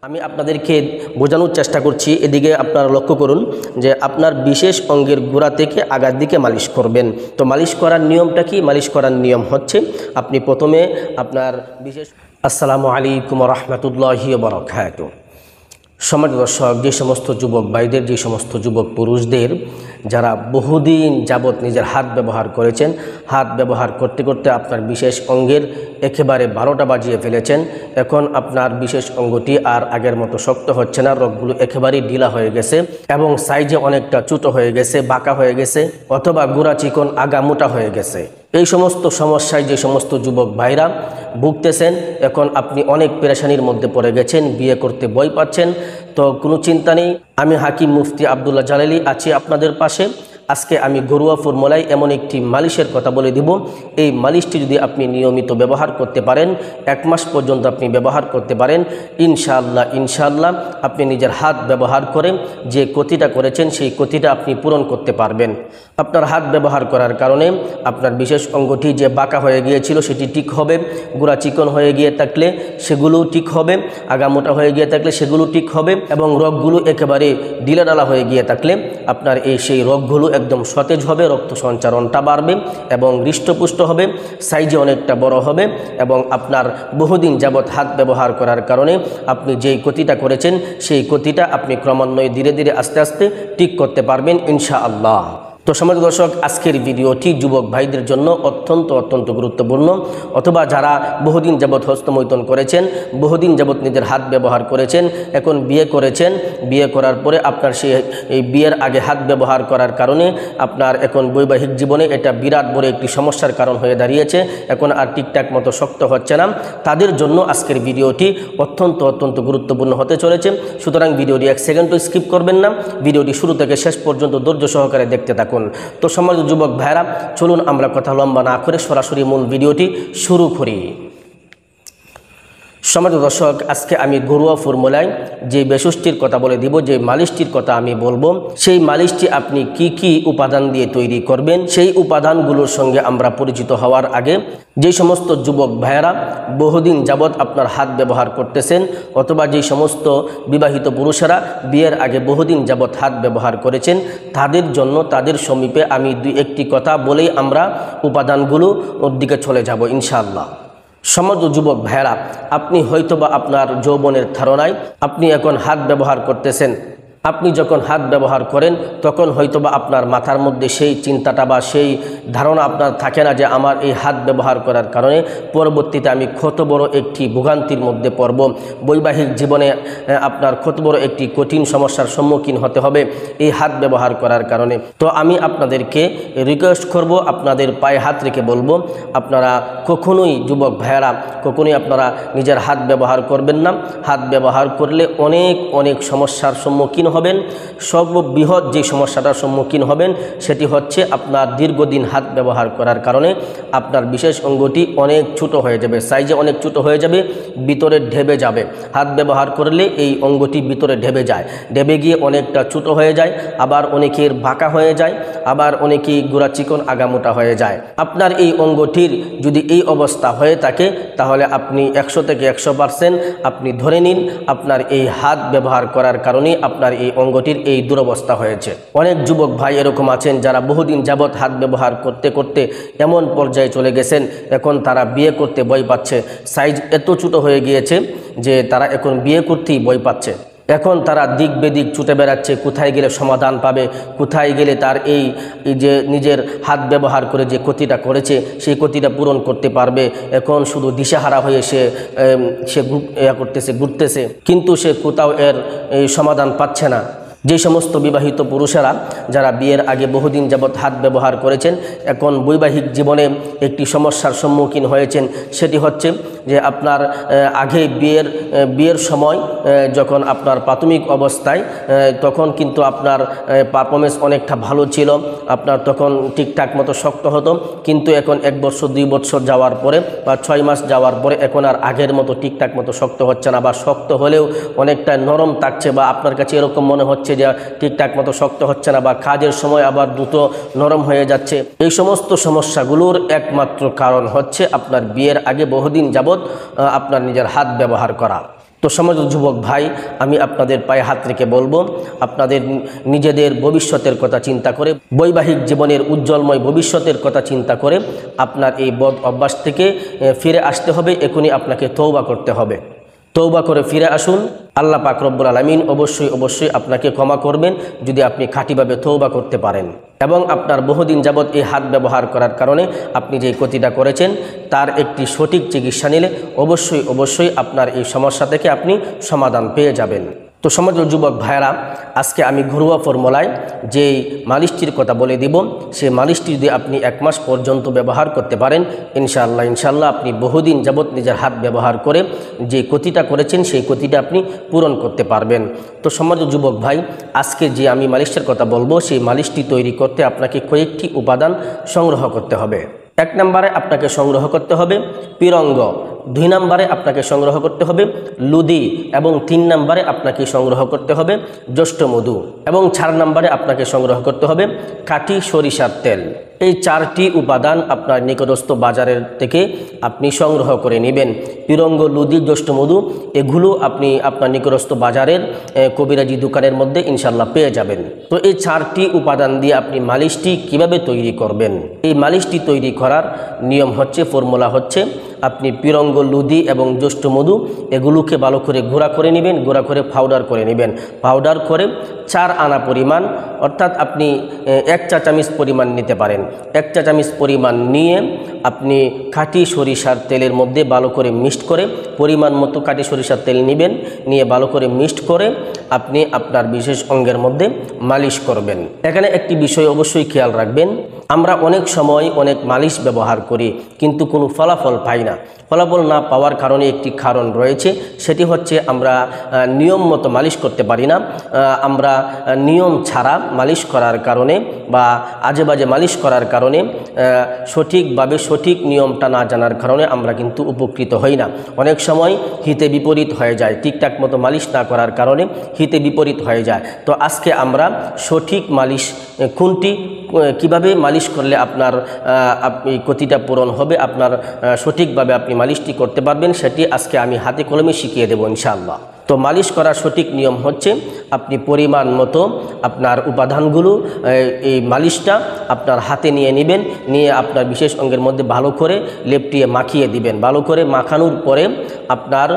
আমি আপনাদেরকে বোঝানোর চেষ্টা করছি, এদিকে আপনারা লক্ষ্য করুন যে আপনার বিশেষ অঙ্গের গোড়া থেকে আগার দিকে মালিশ করবেন। তো মালিশ করার নিয়মটা কি? মালিশ করার নিয়ম হচ্ছে আপনি প্রথমে আপনার বিশেষ আসসালামু আলাইকুম ওয়া রাহমাতুল্লাহি ওয়া বারাকাতুহু। সম্মানিত দর্শক, যে সমস্ত যুবক ভাইদের, যে সমস্ত যুবক পুরুষদের যারা বহুদিন যাবৎ নিজের হাত ব্যবহার করেছেন, হাত ব্যবহার করতে করতে আপনার বিশেষ অঙ্গের একেবারে 12টা বাজিয়ে ফেলেছেন, এখন আপনার বিশেষ অঙ্গটি আর আগের মতো শক্ত হচ্ছে না, রগগুলো একেবারেই ঢিলা হয়ে গেছে এবং সাইজে অনেকটা ছোটো হয়ে গেছে, বাঁকা হয়ে গেছে, অথবা গোড়া চিকন আগা মোটা হয়ে গেছে। এই সমস্ত সমস্যায় যে সমস্ত যুবক ভাইরা ভুগতেছেন, এখন আপনি অনেক পেরেশানির মধ্যে পড়ে গেছেন, বিয়ে করতে ভয় পাচ্ছেন, তো কোনো চিন্তা নেই। আমি হাকিম মুফতি আব্দুল্লাহ জালালী আছি আপনাদের পাশে। আজকে আমি ঘরোয়া ফর্মুলায় এমন একটি মালিশের কথা বলে দিব। এই মালিশটি যদি আপনি নিয়মিত ব্যবহার করতে পারেন, 1 মাস পর্যন্ত আপনি ব্যবহার করতে পারেন, ইনশাআল্লাহ আপনি নিজের হাত ব্যবহার করে যে ক্ষতিটা করেছেন সেই ক্ষতিটা আপনি পূরণ করতে পারবেন। আপনার হাত ব্যবহার করার কারণে আপনার বিশেষ অঙ্গটি যে বাঁকা হয়ে গিয়েছিল সেটি ঠিক হবে, গোড়া চিকন হয়ে গিয়ে থাকলে সেগুলো ঠিক হবে, আগা মোটা হয়ে গিয়ে থাকলে সেগুলো ঠিক হবে, এবং রগগুলো একেবারে ঢিলাঢালা হয়ে গিয়ে থাকলে আপনার সেই রগগুলো একদম সতেজ হবে, রক্ত সঞ্চারণটা বাড়বে এবং হৃষ্টপুষ্ট হবে, সাইজে অনেকটা বড় হবে, এবং আপনার বহুদিন যাবৎ হাত ব্যবহার করার কারণে আপনি যেই ক্ষতিটা করেছেন সেই ক্ষতিটা আপনি ক্রমান্বয়ে ধীরে ধীরে আস্তে আস্তে ঠিক করতে পারবেন ইনশাআল্লাহ। তো সম্মানিত দর্শক, আজকের ভিডিওটি যুবক ভাইদের জন্য অত্যন্ত গুরুত্বপূর্ণ, অথবা যারা বহুদিন যাবৎ হস্তমৈথুন করেছেন, বহুদিন যাবৎ নিজের হাত ব্যবহার করেছেন, এখন বিয়ে করেছেন, বিয়ে করার পরে আপনার এই বিয়ের আগে হাত ব্যবহার করার কারণে আপনার এখন বৈবাহিক জীবনে এটা বিরাট বড় একটি সমস্যার কারণ হয়ে দাঁড়িয়েছে, এখন আর ঠিকঠাক মতো শক্ত হচ্ছে না, তাদের জন্য আজকের ভিডিওটি অত্যন্ত গুরুত্বপূর্ণ হতে চলেছে। সুতরাং ভিডিওটি 1 সেকেন্ডও স্কিপ করবেন না, ভিডিওটি শুরু থেকে শেষ পর্যন্ত ধৈর্য সহকারে দেখতে থাকুন। তো সম্মানিত যুবক ভাইরা, চলুন আমরা কথা লম্বা না করে সরাসরি মূল ভিডিওটি শুরু করি। সম্মানিত দর্শক, আজকে আমি ঘরোয়া ফর্মুলায় যে বেশষ্টির কথা বলে দিব, যে মালিশটির কথা আমি বলবো, সেই মালিশটি আপনি কি উপাদান দিয়ে তৈরি করবেন, সেই উপাদানগুলোর সঙ্গে আমরা পরিচিত হওয়ার আগে, যে সমস্ত যুবক ভাইয়েরা বহুদিন যাবৎ আপনার হাত ব্যবহার করতেছেন, অথবা যে সমস্ত বিবাহিত পুরুষেরা বিয়ের আগে বহুদিন যাবৎ হাত ব্যবহার করেছেন, তাদের জন্য, তাদের সমীপে আমি 2-1টি কথা বলেই আমরা উপাদানগুলো ওর দিকে চলে যাব ইনশাআল্লাহ। সমস্ত যুবক ভাইয়েরা, আপনি হয়তোবা আপনার যৌবনের ধারণায় আপনি এখন হাত ব্যবহার করতেছেন, আপনি যখন হাত ব্যবহার করেন তখন হয়তোবা আপনার মাথার মধ্যে সেই চিন্তাটা বা সেই ধারণা আপনার থাকে না যে আমার এই হাত ব্যবহার করার কারণে পরবর্তীতে আমি কত বড় একটি ভোগান্তির মধ্যে পড়ব, বৈবাহিক জীবনে আপনার কত বড় একটি কঠিন সমস্যার সম্মুখীন হতে হবে এই হাত ব্যবহার করার কারণে। তো আমি আপনাদেরকে রিকোয়েস্ট করব, আপনাদের পায়ে হাত রেখে বলবো, আপনারা কখনোই যুবক ভাইয়েরা কখনোই আপনারা নিজের হাত ব্যবহার করবেন না। হাত ব্যবহার করলে অনেক সমস্যার সম্মুখীন হবেন। সর্ববৃহৎ যে সমস্যাটার সম্মুখীন হবেন সেটি হচ্ছে আপনার দীর্ঘদিন হাত ব্যবহার করার কারণে আপনার বিশেষ অঙ্গটি অনেক ছোট হয়ে যাবে, সাইজে অনেক ছোট হয়ে যাবে, ভিতরে ঢেবে যাবে। হাত ব্যবহার করলে এই অঙ্গটি ভিতরে ঢেবে যায়, ঢেবে গিয়ে অনেকটা ছোট হয়ে যায়, আবার অনেকের বাঁকা হয়ে যায়, আবার অনেকেই গোড়া চিকন আগা মোটা হয়ে যায়। আপনার এই অঙ্গটির যদি এই অবস্থা হয়ে থাকে তাহলে আপনি 100 থেকে 100% আপনি ধরে নিন আপনার এই হাত ব্যবহার করার কারণে আপনার এই অঙ্গটির এই দুরবস্থা হয়েছে। অনেক যুবক ভাই এরকম আছেন যারা বহুদিন যাবৎ হাত ব্যবহার করতে করতে এমন পর্যায়ে চলে গেছেন, এখন তারা বিয়ে করতে ভয় পাচ্ছে, সাইজ এত ছোট হয়ে গিয়েছে যে তারা এখন বিয়ে করতেই ভয় পাচ্ছে। এখন তারা দিক বেদিক ছুটে বেড়াচ্ছে, কোথায় গেলে সমাধান পাবে, কোথায় গেলে তার এই যে নিজের হাত ব্যবহার করে যে ক্ষতিটা করেছে সেই ক্ষতিটা পূরণ করতে পারবে। এখন শুধু দিশাহারা হয়ে সে ঘুরতেছে, কিন্তু সে কোথাও এর সমাধান পাচ্ছে না। যে সমস্ত বিবাহিত পুরুষেরা যারা বিয়ের আগে বহুদিন যাবৎ হাত ব্যবহার করেছেন, এখন বৈবাহিক জীবনে একটি সমস্যার সম্মুখীন হয়েছেন, সেটি হচ্ছে যে আপনার আগে বিয়ের সময় যখন আপনার প্রাথমিক অবস্থায় তখন কিন্তু আপনার পারফরমেন্স অনেকটা ভালো ছিল, আপনার তখন ঠিকঠাক মতো শক্ত হতো, কিন্তু এখন 1 বছর 2 বছর যাওয়ার পরে বা 6 মাস যাওয়ার পরে এখন আর আগের মতো ঠিকঠাক মতো শক্ত হচ্ছে না, বা শক্ত হলেও অনেকটা নরম থাকছে, বা আপনার কাছে এরকম মনে হচ্ছে যে ঠিকঠাক মতো শক্ত হচ্ছে না, বা কাজের সময় আবার দ্রুত নরম হয়ে যাচ্ছে। এই সমস্ত সমস্যাগুলোর একমাত্র কারণ হচ্ছে আপনার বিয়ের আগে বহুদিন যাবৎ আপনার নিজের হাত ব্যবহার করা। তো সমাজ যুবক ভাই, আমি আপনাদের পায়ে হাত রেখে বলবো, আপনাদের নিজেদের ভবিষ্যতের কথা চিন্তা করে, বৈবাহিক জীবনের উজ্জ্বলময় ভবিষ্যতের কথা চিন্তা করে আপনার এই বদ অভ্যাস থেকে ফিরে আসতে হবে। এখনই আপনাকে তওবা করতে হবে। তওবা করে ফিরে আসুন। আল্লাহ পাক রব্বুল আলামিন অবশ্যই আপনাকে ক্ষমা করবেন যদি আপনি খাঁটিভাবে তওবা করতে পারেন। এবং আপনার বহুদিন যাবৎ এই হাত ব্যবহার করার কারণে আপনি যে ক্ষতিটা করেছেন তার একটি সঠিক চিকিৎসা নিলে অবশ্যই আপনার এই সমস্যা থেকে আপনি সমাধান পেয়ে যাবেন। তো সমাজ যুবক ভাইয়েরা, আজকে আমি ঘরোয়া ফর্মুলায় যেই মালিশটির কথা বলে দিব, সেই মালিশটি যদি আপনি 1 মাস পর্যন্ত ব্যবহার করতে পারেন, ইনশাআল্লাহ আপনি বহুদিন যাবৎ নিজের হাত ব্যবহার করে যে ক্ষতিটা করেছেন সেই ক্ষতিটা আপনি পূরণ করতে পারবেন। তো সমাজ যুবক ভাই, আজকে যে আমি মালিশের কথা বলবো, সেই মালিশটি তৈরি করতে আপনাকে কয়েকটি উপাদান সংগ্রহ করতে হবে। 1 নম্বরে আপনাকে সংগ্রহ করতে হবে পিরঙ্গ, 2 নম্বরে আপনাকে সংগ্রহ করতে হবে লুদি, এবং 3 নম্বরে আপনাকে সংগ্রহ করতে হবে জ্যৈষ্ঠমধু, এবং 4 নম্বরে আপনাকে সংগ্রহ করতে হবে কাঠি সরিষার তেল। এই 4টি উপাদান আপনার নিকটস্থ বাজারের থেকে আপনি সংগ্রহ করে নেবেন। পিরঙ্গ, লুদি, জ্যৈষ্ঠমধু এগুলো আপনি আপনার নিকটস্থ বাজারের কবিরাজি দোকানের মধ্যে ইনশাল্লাহ পেয়ে যাবেন। তো এই 4টি উপাদান দিয়ে আপনি মালিশটি কিভাবে তৈরি করবেন? এই মালিশটি তৈরি করার নিয়ম হচ্ছে, ফর্মুলা হচ্ছে, আপনি পিরঙ্গ, লুদি এবং জ্যৈষ্ঠমধু এগুলোকে ভালো করে গুঁড়া করে নেবেন, গুঁড়া করে পাউডার করে নেবেন। পাউডার করে 4 আনা পরিমাণ, অর্থাৎ আপনি 1 চা চামচ পরিমাণ নিতে পারেন। 1 চা চামচ পরিমাণ নিয়ে আপনি কাঠি সরিষার তেলের মধ্যে ভালো করে মিক্সড করে, পরিমাণ মতো কাঠি সরিষার তেল নেবেন, নিয়ে ভালো করে মিক্সড করে আপনি আপনার বিশেষ অঙ্গের মধ্যে মালিশ করবেন। এখানে একটি বিষয় অবশ্যই খেয়াল রাখবেন, আমরা অনেক সময় অনেক মালিশ ব্যবহার করি কিন্তু কোনো ফলাফল পাই না। ফলাফল না পাওয়ার কারণে একটি কারণ রয়েছে, সেটি হচ্ছে আমরা নিয়ম মতো মালিশ করতে পারি না। আমরা নিয়ম ছাড়া মালিশ করার কারণে বা আজে বাজে মালিশ করার কারণে, সঠিকভাবে সঠিক নিয়মটা না জানার কারণে আমরা কিন্তু উপকৃত হই না। অনেক সময় হিতে বিপরীত হয়ে যায়, ঠিকঠাক মতো মালিশ না করার কারণে হিতে বিপরীত হয়ে যায়। তো আজকে আমরা সঠিক মালিশ কোনটি, কিভাবে মালিশ করলে আপনার এই ক্ষতিটা পূরণ হবে, আপনার সঠিকভাবে আপনি মালিশটি করতে পারবেন, সেটি আজকে আমি হাতে কলমে শিখিয়ে দেব ইনশাআল্লাহ। তো মালিশ করার সঠিক নিয়ম হচ্ছে, আপনি পরিমাণ মতো আপনার উপাদানগুলো, এই মালিশটা আপনার হাতে নিয়ে নেবেন, নিয়ে আপনার বিশেষ অঙ্গের মধ্যে ভালো করে লেপটিয়ে মাখিয়ে দিবেন। ভালো করে মাখানোর পরে আপনার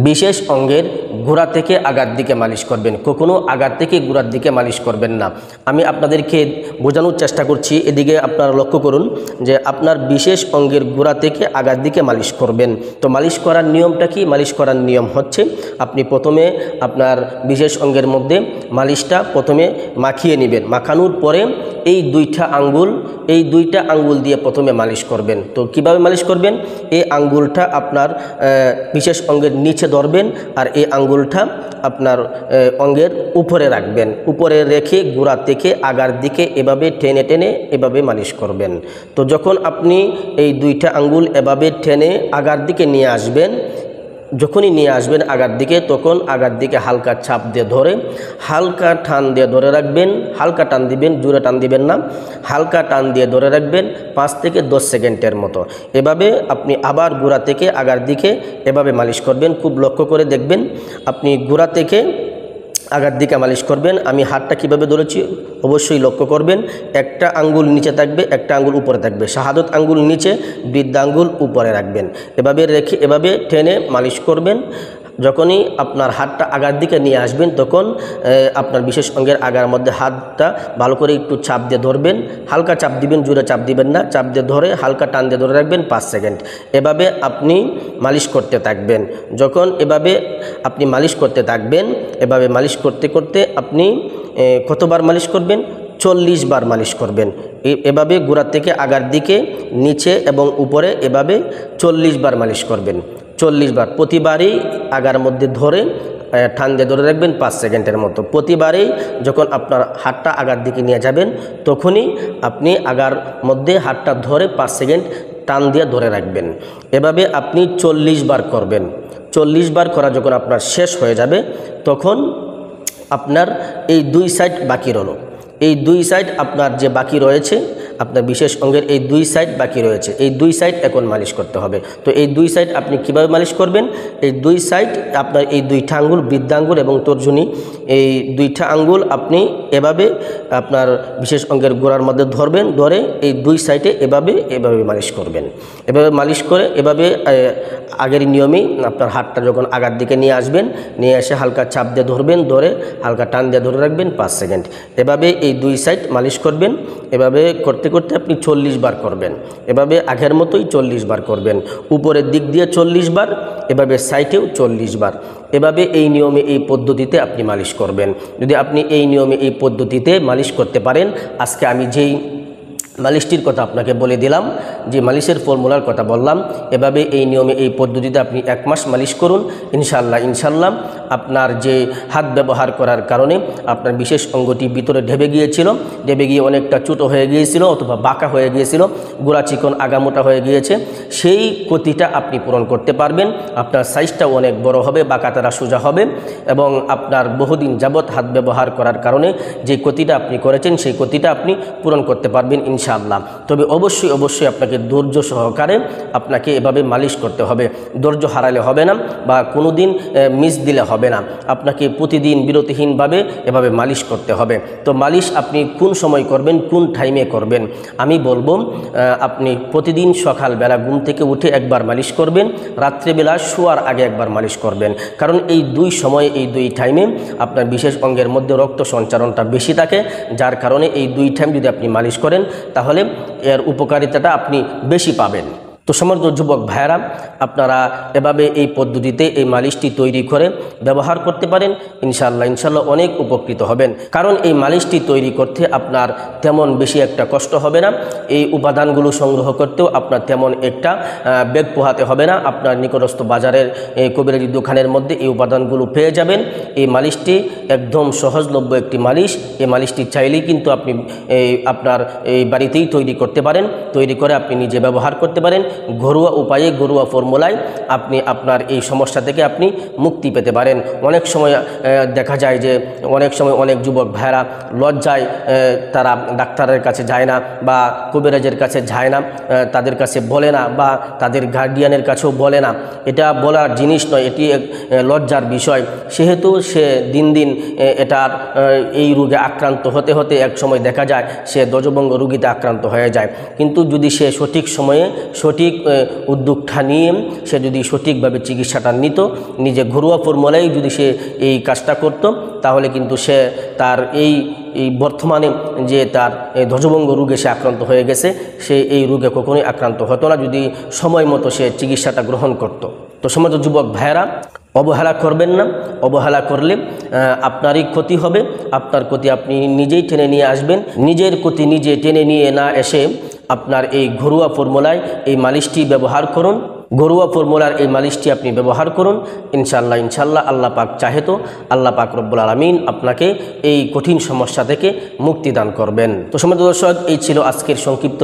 বিশেষ অঙ্গের গোড়া থেকে আগার দিকে মালিশ করবেন, কখনো আগার থেকে গোড়ার দিকে মালিশ করবেন না। আমি আপনাদেরকে বোঝানোর চেষ্টা করছি, এদিকে আপনারা লক্ষ্য করুন যে আপনার বিশেষ অঙ্গের গোড়া থেকে আগার দিকে মালিশ করবেন। তো মালিশ করার নিয়মটা কি? মালিশ করার নিয়ম হচ্ছে, আপনি প্রথমে আপনার বিশেষ অঙ্গের মধ্যে মালিশটা প্রথমে মাখিয়ে নেবেন। মাখানোর পরে এই 2টা আঙ্গুল দিয়ে প্রথমে মালিশ করবেন। তো কিভাবে মালিশ করবেন? এই আঙ্গুলটা আপনার বিশেষ অঙ্গের নিচে ধরবেন, আর এই আঙ্গুলটা আপনার অঙ্গের উপরে রাখবেন। উপরে রেখে গোড়া থেকে আগার দিকে এভাবে টেনে টেনে এভাবে মালিশ করবেন। তো যখন আপনি এই 2টা আঙ্গুল এভাবে টেনে আগার দিকে নিয়ে আসবেন, যখনই নিয়ে আসবেন আগার দিকে, তখন আগার দিকে হালকা চাপ দিয়ে ধরে, হালকা টান দিয়ে ধরে রাখবেন। হালকা টান দিবেন, জোরে টান দিবেন না, হালকা টান দিয়ে ধরে রাখবেন 5 থেকে 10 সেকেন্ডের মতো। এভাবে আপনি আবার গোড়া থেকে আগার দিকে এভাবে মালিশ করবেন। খুব লক্ষ্য করে দেখবেন, আপনি গোড়া থেকে আগার দিকে মালিশ করবেন। আমি হাতটা কিভাবে ধরেছি অবশ্যই লক্ষ্য করবেন। একটা আঙ্গুল নিচে থাকবে, একটা আঙ্গুল উপরে থাকবে। শাহাদত আঙ্গুল নিচে, বৃদ্ধ আঙ্গুল উপরে রাখবেন। এভাবে রেখে এভাবে টেনে মালিশ করবেন। যখনই আপনার হাতটা আগার দিকে নিয়ে আসবেন, তখন আপনার বিশেষ অঙ্গের আগার মধ্যে হাতটা ভালো করে একটু চাপ দিয়ে ধরবেন। হালকা চাপ দিবেন, জোরে চাপ দিবেন না। চাপ দিয়ে ধরে হালকা টান দিয়ে ধরে রাখবেন 5 সেকেন্ড। এভাবে আপনি মালিশ করতে থাকবেন। যখন এভাবে আপনি মালিশ করতে থাকবেন, এভাবে মালিশ করতে করতে আপনি কতবার মালিশ করবেন? 40 বার মালিশ করবেন। এভাবে গোড়া থেকে আগার দিকে, নিচে এবং উপরে এভাবে 40 বার মালিশ করবেন। 40 বার প্রতিবারই আগার মধ্যে ধরে টান দিয়ে ধরে রাখবেন 5 সেকেন্ডের মতো। প্রতিবারেই যখন আপনার হাতটা আগার দিকে নিয়ে যাবেন, তখনই আপনি আগার মধ্যে হাতটা ধরে 5 সেকেন্ড টান দিয়ে ধরে রাখবেন। এভাবে আপনি 40 বার করবেন। 40 বার করা যখন আপনার শেষ হয়ে যাবে, তখন আপনার এই 2 সাইড বাকি রইল। এই 2 সাইড আপনার যে বাকি রয়েছে, আপনার বিশেষ অঙ্গের এই দুই সাইড বাকি রয়েছে, এই দুই সাইড এখন মালিশ করতে হবে। তো এই দুই সাইড আপনি কিভাবে মালিশ করবেন? এই দুই সাইড আপনার এই দুইটা আঙ্গুল, বৃদ্ধাঙ্গুল এবং তর্জনী, এই দুইটা আঙ্গুল আপনি এভাবে আপনার বিশেষ অঙ্গের গোড়ার মধ্যে ধরবেন, ধরে এই দুই সাইডে এভাবে মালিশ করবেন। এভাবে মালিশ করে এভাবে আগের নিয়মেই আপনার হাতটা যখন আগার দিকে নিয়ে আসবেন, নিয়ে এসে হালকা চাপ দিয়ে ধরবেন, ধরে হালকা টান দিয়ে ধরে রাখবেন 5 সেকেন্ড। এভাবে এই দুই সাইড মালিশ করবেন। এভাবে করতে করতে আপনি 40 বার করবেন। এভাবে আগের মতোই 40 বার করবেন। উপরের দিক দিয়ে 40 বার, এভাবে সাইডেও 40 বার। এভাবে এই নিয়মে, এই পদ্ধতিতে আপনি মালিশ করবেন। যদি আপনি এই নিয়মে, এই পদ্ধতিতে মালিশ করতে পারেন, আজকে আমি যেই মালিশটির কথা আপনাকে বলে দিলাম, যে মালিশের ফর্মুলার কথা বললাম, এভাবে এই নিয়মে, এই পদ্ধতিতে আপনি 1 মাস মালিশ করুন। ইনশাল্লাহ আপনার যে হাত ব্যবহার করার কারণে আপনার বিশেষ অঙ্গটি ভিতরে ঢেবে গিয়েছিল, ঢেবে গিয়ে অনেকটা ছোটো হয়ে গিয়েছিল অথবা বাঁকা হয়ে গিয়েছিল, গোড়া চিকন আগামোটা হয়ে গিয়েছে, সেই ক্ষতিটা আপনি পূরণ করতে পারবেন। আপনার সাইজটাও অনেক বড় হবে, বাঁকা তারা সোজা হবে এবং আপনার বহুদিন যাবৎ হাত ব্যবহার করার কারণে যে ক্ষতিটা আপনি করেছেন, সেই ক্ষতিটা আপনি পূরণ করতে পারবেন ইনশাআল্লাহ। তবে অবশ্যই আপনাকে ধৈর্য সহকারে আপনাকে এভাবে মালিশ করতে হবে। ধৈর্য হারালে হবে না বা কোনো দিন মিস দিলে হবে না। আপনাকে প্রতিদিন বিরতিহীনভাবে এভাবে মালিশ করতে হবে। তো মালিশ আপনি কোন সময় করবেন, কোন টাইমে করবেন? আমি বলবো আপনি প্রতিদিন সকালবেলা ঘুম থেকে উঠে একবার মালিশ করবেন, রাত্রেবেলা শোয়ার আগে একবার মালিশ করবেন। কারণ এই দুই সময়ে, এই দুই টাইমে আপনার বিশেষ অঙ্গের মধ্যে রক্ত সঞ্চারণটা বেশি থাকে, যার কারণে এই দুই টাইম যদি আপনি মালিশ করেন তাহলে এর উপকারিতাটা আপনি বেশি পাবেন। তো সমস্ত যুবক ভাইয়েরা, আপনারা এভাবে এই পদ্ধতিতে এই মালিশটি তৈরি করে ব্যবহার করতে পারেন। ইনশাল্লাহ অনেক উপকৃত হবেন। কারণ এই মালিশটি তৈরি করতে আপনার তেমন বেশি একটা কষ্ট হবে না। এই উপাদানগুলো সংগ্রহ করতেও আপনার তেমন একটা বেগ পোহাতে হবে না। আপনার নিকটস্থ বাজারের কবিরাজি দোকানের মধ্যে এই উপাদানগুলো পেয়ে যাবেন। এই মালিশটি একদম সহজলভ্য একটি মালিশ। এই মালিশটি চাইলেই কিন্তু আপনি আপনার এই বাড়িতেই তৈরি করতে পারেন। তৈরি করে আপনি নিজে ব্যবহার করতে পারেন। ঘরোয়া উপায়ে, ঘরোয়া ফর্মুলায় আপনি আপনার এই সমস্যা থেকে আপনি মুক্তি পেতে পারেন। অনেক সময় দেখা যায় যে অনেক যুবক ভাইরা লজ্জায় তারা ডাক্তারের কাছে যায় না বা কবিরাজের কাছে যায় না, তাদের কাছে বলে না বা তাদের গার্ডিয়ানের কাছেও বলে না। এটা বলার জিনিস নয়, এটি লজ্জার বিষয়। সেহেতু সে দিন দিন এটার এই রোগে আক্রান্ত হতে হতে এক সময় দেখা যায় সে ধ্বজভঙ্গ রোগীতে আক্রান্ত হয়ে যায়। কিন্তু যদি সে সঠিক সময়ে সঠিক উদ্যোগটা নিয়ে সে যদি সঠিকভাবে চিকিৎসাটা নিত, নিজে ঘরোয়া ফর্মুলায় যদি সে এই কাজটা করত, তাহলে কিন্তু সে তার এই বর্তমানে যে তার ধ্বজভঙ্গ রোগে সে আক্রান্ত হয়ে গেছে, সে এই রোগে কখনোই আক্রান্ত হতো না যদি সময় মতো সে চিকিৎসাটা গ্রহণ করত। তো সমস্ত যুবক ভাইয়েরা, অবহেলা করবেন না। অবহেলা করলে আপনারই ক্ষতি হবে। আপনার ক্ষতি আপনি নিজেই টেনে নিয়ে আসবেন। নিজের ক্ষতি নিজে টেনে নিয়ে না এসে আপনার এই ঘরোয়া ফর্মুলায় এই মালিশটি ব্যবহার করুন। ঘরোয়া ফর্মুলার এই মালিশটি আপনি ব্যবহার করুন। ইনশাল্লাহ আল্লাহ পাক চাহে তো আল্লাহ পাক রব্বুল আলামিন আপনাকে এই কঠিন সমস্যা থেকে মুক্তি দান করবেন। তো সম্মানিত দর্শক, এই ছিল আজকের সংক্ষিপ্ত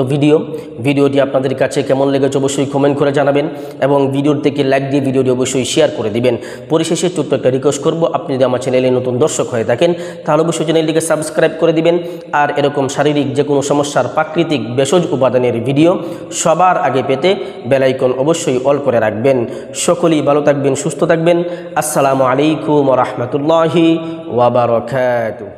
ভিডিওটি আপনাদের কাছে কেমন লেগেছে অবশ্যই কমেন্ট করে জানাবেন এবং ভিডিওর থেকে লাইক দিয়ে ভিডিওটি অবশ্যই শেয়ার করে দিবেন। পরিশেষে ছোট্ট একটা রিকোয়েস্ট করব, আপনি যদি আমার চ্যানেলে নতুন দর্শক হয়ে থাকেন তাহলে অবশ্যই চ্যানেলটিকে সাবস্ক্রাইব করে দিবেন। আর এরকম শারীরিক যে কোনো সমস্যার প্রাকৃতিক ভেষজ উপাদানের ভিডিও সবার আগে পেতে বেল আইকন অবশ্যই অল করে রাখবেন। সকলেই ভালো থাকবেন, সুস্থ থাকবেন। আসসালামু আলাইকুম ওয়া রাহমাতুল্লাহি ওয়া বারাকাতুহু।